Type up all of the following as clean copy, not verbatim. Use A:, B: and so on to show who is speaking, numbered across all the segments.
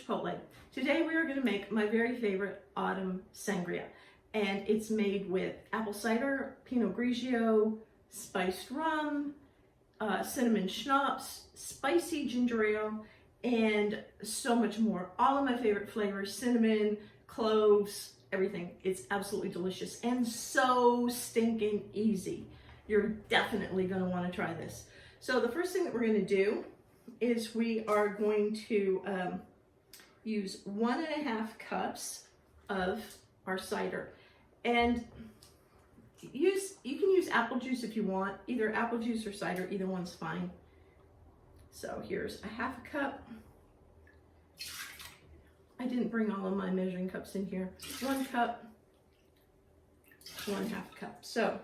A: chipotle. Today we are going to make my very favorite autumn sangria, and it's made with apple cider, Pinot Grigio, spiced rum, cinnamon schnapps, spicy ginger ale, and so much more. All of my favorite flavors, cinnamon, cloves, everything. It's absolutely delicious and so stinking easy. You're definitely going to want to try this. So the first thing that we're going to do is we are going to use 1.5 cups of our cider, and you can use apple juice if you want, either apple juice or cider, either one's fine. So here's 1/2 cup. I didn't bring all of my measuring cups in here. 1 cup, 1/2 cup. So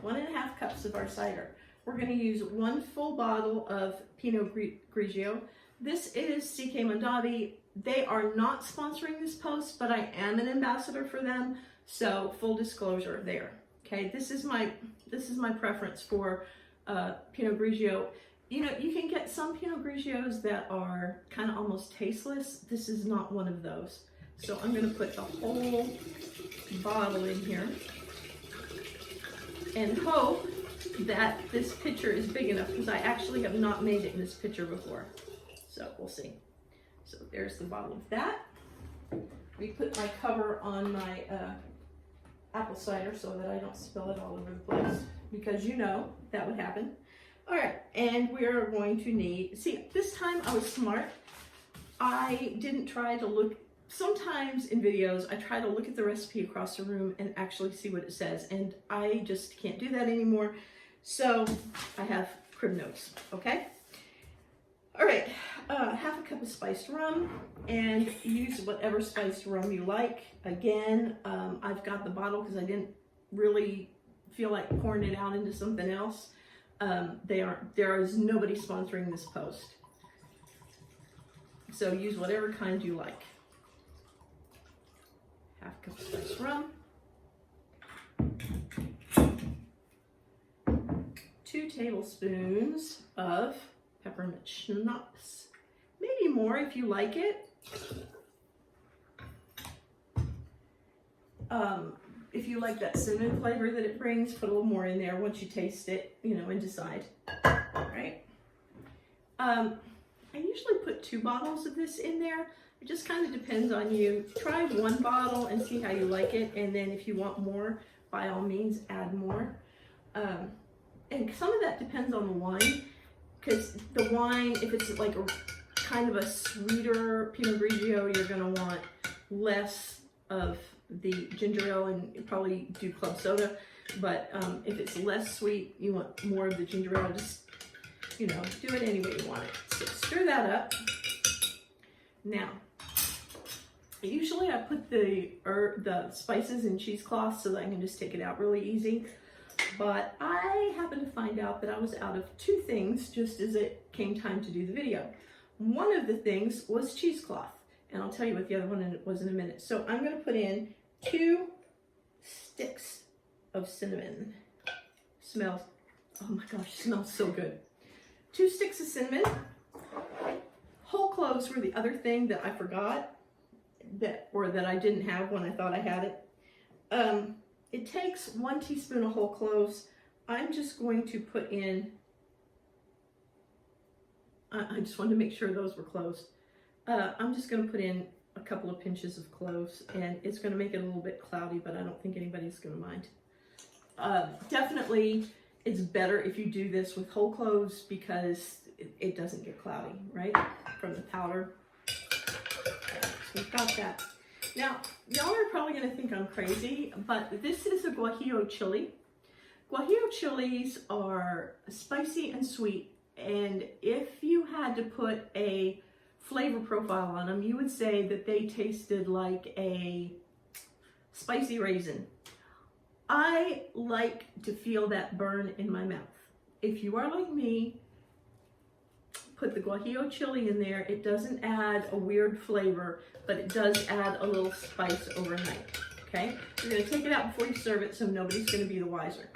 A: 1.5 cups of our cider. We're going to use 1 full bottle of Pinot Grigio. This is CK Mondavi. They are not sponsoring this post, but I am an ambassador for them. So full disclosure there. Okay, this is my preference for Pinot Grigio. You know, you can get some Pinot Grigios that are kind of almost tasteless. This is not one of those. So I'm going to put the whole bottle in here and hope that this pitcher is big enough, because I actually have not made it in this pitcher before. So we'll see. So there's the bottle of that. We put my cover on my apple cider so that I don't spill it all over the place, because you know that would happen. All right, and we're going to need, see, this time I was smart. I didn't try to look, sometimes in videos, I try to look at the recipe across the room and actually see what it says, and I just can't do that anymore. So I have crib notes, okay? All right, 1/2 cup of spiced rum, and use whatever spiced rum you like. Again, I've got the bottle because I didn't really feel like pouring it out into something else. There is nobody sponsoring this post. So use whatever kind you like. 1/2 cup of spiced rum. 2 tablespoons of peppermint schnapps. Maybe more if you like it. If you like that cinnamon flavor that it brings, put a little more in there once you taste it, you know, and decide. All right. I usually put 2 bottles of this in there. It just kind of depends on you. Try 1 bottle and see how you like it, and then if you want more, by all means, add more. And some of that depends on the wine, because the wine, if it's like a kind of a sweeter Pinot Grigio, you're going to want less of the ginger ale, and you probably do club soda. But if it's less sweet, you want more of the ginger ale. Just, you know, do it any way you want it. So stir that up. Now, usually I put the spices in cheesecloth so that I can just take it out really easy. But I happened to find out that I was out of 2 things just as it came time to do the video. One of the things was cheesecloth, and I'll tell you what the other one was in a minute. So I'm going to put in 2 sticks of cinnamon. Smells, oh my gosh, smells so good. 2 sticks of cinnamon. Whole cloves were the other thing that I forgot, that I didn't have when I thought I had it. It takes 1 teaspoon of whole cloves. I'm just going to put in, I just wanted to make sure those were closed. I'm just going to put in a couple of pinches of cloves, and it's going to make it a little bit cloudy, but I don't think anybody's going to mind. Definitely, it's better if you do this with whole cloves, because it doesn't get cloudy, right, from the powder. So we've got that. Now, y'all are probably going to think I'm crazy, but this is a guajillo chili. Guajillo chilies are spicy and sweet, and if you had to put a flavor profile on them, you would say that they tasted like a spicy raisin. I like to feel that burn in my mouth. If you are like me, put the guajillo chili in there. It doesn't add a weird flavor, but it does add a little spice overnight, okay? You're gonna take it out before you serve it, so nobody's gonna be the wiser.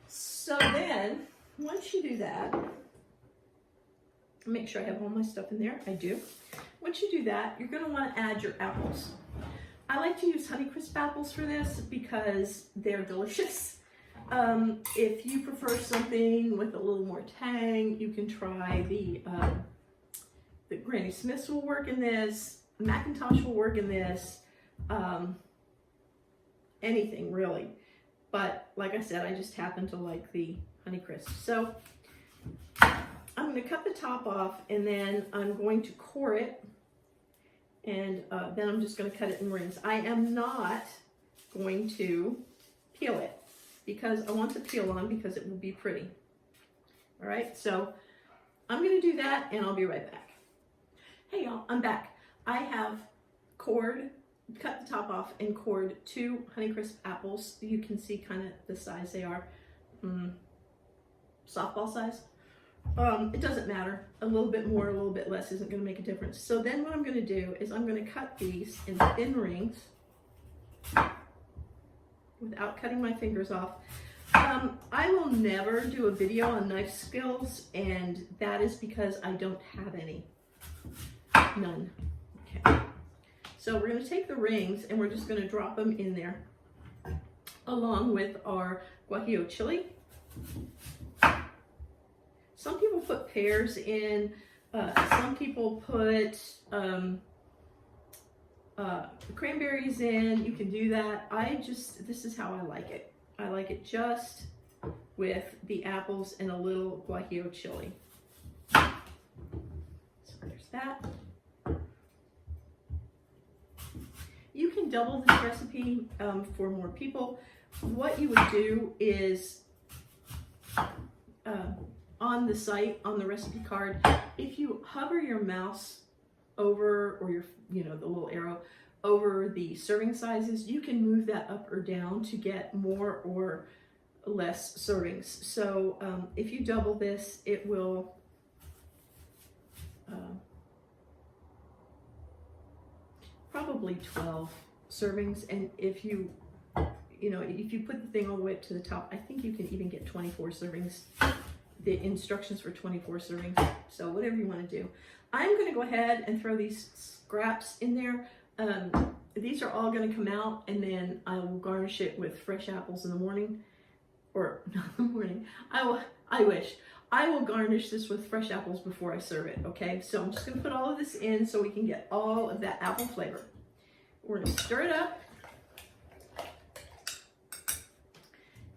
A: So then, once you do that, Make sure I have all my stuff in there. I do. Once you do that, you're going to want to add your apples. I like to use Honeycrisp apples for this because they're delicious. If you prefer something with a little more tang, you can try the Granny Smiths will work in this. Macintosh will work in this. Anything really. But like I said, I just happen to like the Honeycrisp. So I'm going to cut the top off, and then I'm going to core it, and then I'm just going to cut it in rings. I am not going to peel it because I want the peel on because it will be pretty. All right, so I'm going to do that, and I'll be right back. Hey y'all, I'm back. I have cut the top off and cored 2 Honeycrisp apples. You can see kind of the size they are. Softball size. It doesn't matter. A little bit more, a little bit less isn't going to make a difference. So then what I'm going to do is I'm going to cut these in thin rings without cutting my fingers off. I will never do a video on knife skills, and that is because I don't have any. None. Okay. So we're going to take the rings and we're just going to drop them in there along with our guajillo chili. Some people put pears in, some people put cranberries in. You can do that. This is how I like it. I like it just with the apples and a little guajillo chili. So there's that. You can double this recipe for more people. What you would do is on the site, on the recipe card, if you hover your mouse over, or the little arrow over the serving sizes, you can move that up or down to get more or less servings. So if you double this, it will probably 12 servings, and if you put the thing all the way up to the top, I think you can even get 24 servings. The instructions for 24 servings, so whatever you want to do. I'm going to go ahead and throw these scraps in there. These are all going to come out, and then I will garnish it with fresh apples in the morning, or not in the morning. I wish. I will garnish this with fresh apples before I serve it, okay? So I'm just going to put all of this in so we can get all of that apple flavor. We're going to stir it up.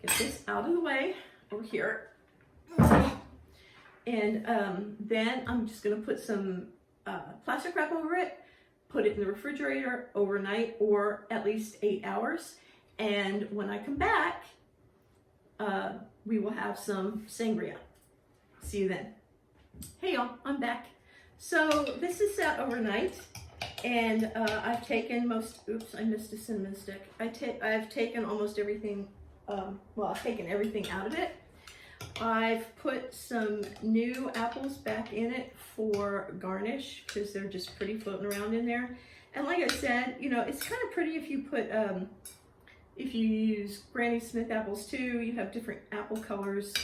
A: Get this out of the way over here. And then I'm just going to put some plastic wrap over it, put it in the refrigerator overnight, or at least 8 hours. And when I come back, we will have some sangria. See you then. Hey y'all, I'm back. So this is sat overnight, and I've taken oops, I missed a cinnamon stick. I've taken almost everything, I've taken everything out of it. I've put some new apples back in it for garnish because they're just pretty floating around in there. And like I said, it's kind of pretty if you put, if you use Granny Smith apples too. You have different apple colors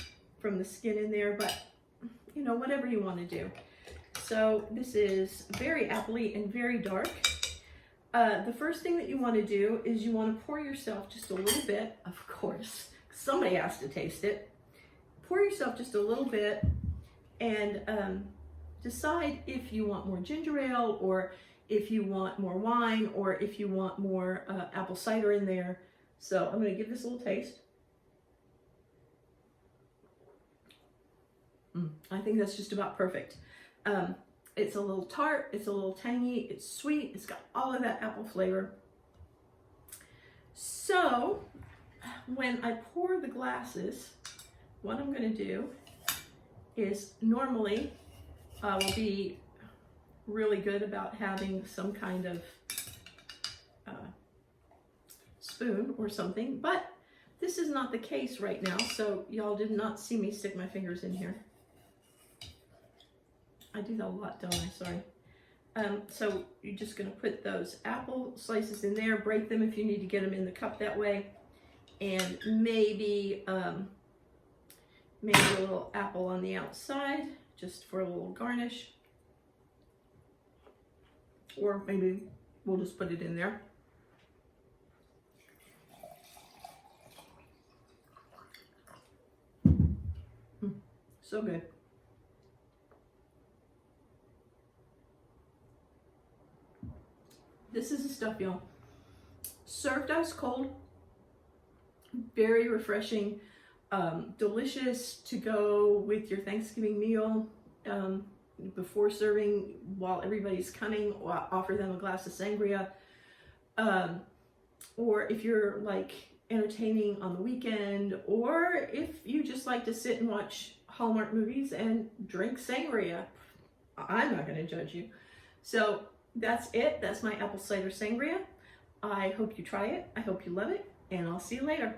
A: from the skin in there, but whatever you want to do. So this is very appley and very dark. The first thing that you want to do is you want to pour yourself just a little bit, of course, somebody has to taste it. Pour yourself just a little bit and decide if you want more ginger ale, or if you want more wine, or if you want more apple cider in there. So I'm going to give this a little taste. I think that's just about perfect. It's a little tart, it's a little tangy, it's sweet, it's got all of that apple flavor. So when I pour the glasses, what I'm going to do is, normally I will be really good about having some kind of spoon or something, but this is not the case right now, so y'all did not see me stick my fingers in here. I do that a lot, don't I? Sorry. So you're just going to put those apple slices in there, break them if you need to get them in the cup that way, and maybe maybe a little apple on the outside, just for a little garnish. Or maybe we'll just put it in there. So good. This is the stuff, y'all. Served ice cold, very refreshing, delicious to go with your Thanksgiving meal. Before serving, while everybody's coming, offer them a glass of sangria. Or if you're like entertaining on the weekend, or if you just like to sit and watch Hallmark movies and drink sangria, I'm not going to judge you. So that's it. That's my apple cider sangria. I hope you try it. I hope you love it, and I'll see you later.